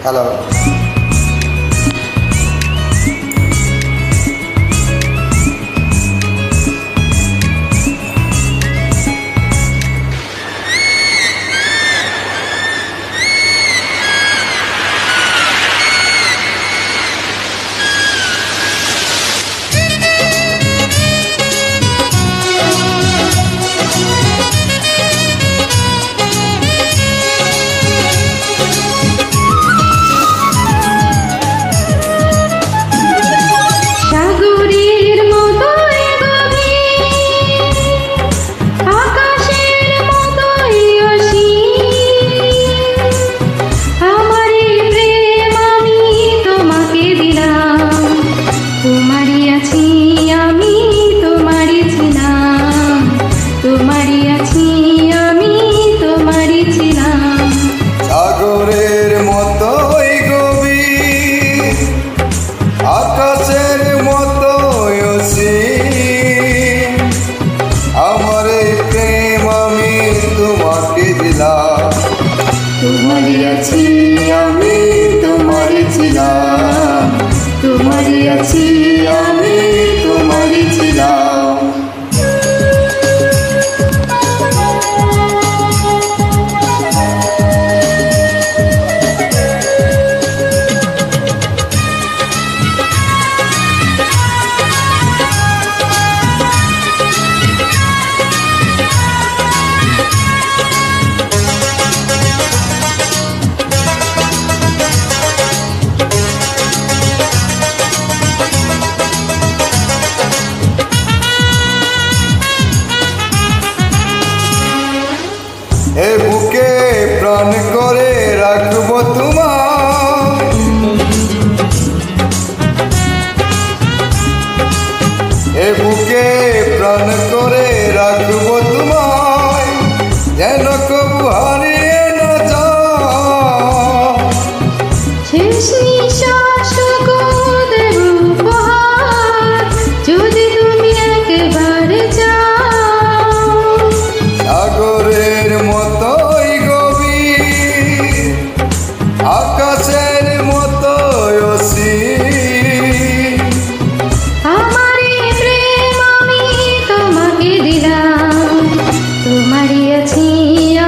Hello. সাগরের মতোই গভীর, আকাশের মতোই অসীম, আমার এই প্রেম আমি তোমাকে দিলাম। তোমারই আছি আমি, তোমারই ছিলাম, তোমারই আছি আমি, তোমারই ছিলাম। এ বুকে প্রাণ করে রাখবো তোমার, এ বুকে প্রাণ করে রাখবো তোমায়, যেন কবু হারিয়ে না যাও। শেষ নিঃশ্বাসটুকু দেব উপহার, যদি তুমি একেবারে যাও। সাগরের মতোই গভীর, আকাশের মতোই অসীম, আমার এই প্রেম আমি তোমাকে দিলাম। তোমারই আছি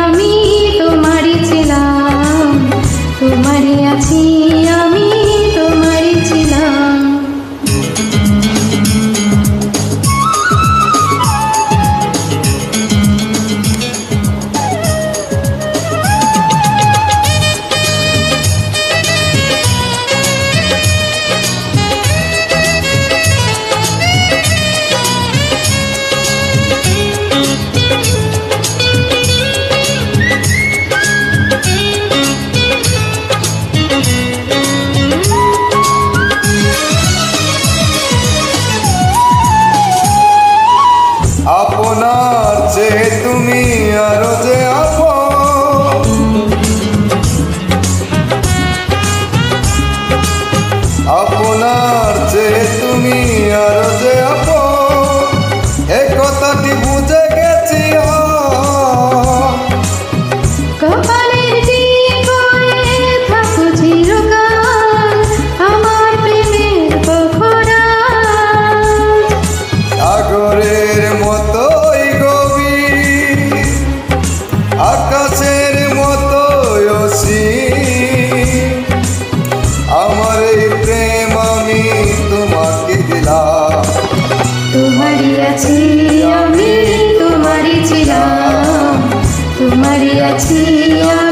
আমি, তোমারই ছিলাম, তোমারই আছি আমি, তোমারই ছিলাম। আপনার চেয়ে তুমি আরো যে আপন, আপনার চেয়ে তুমি আরো যে আপন, এ কথাটি বুঝে গেছি। কপালের টিপ হয়ে থাকো চিরকাল, আমার প্রেমের পোখরাজ। সাগরের মতোই গভীর, আকাশের মতোই অসীম, আমার এই প্রেম আমি তোমাকে দিলাম। তোমারই আছি আমি, তোমারই ছিলাম, তোমারই আছি আমি।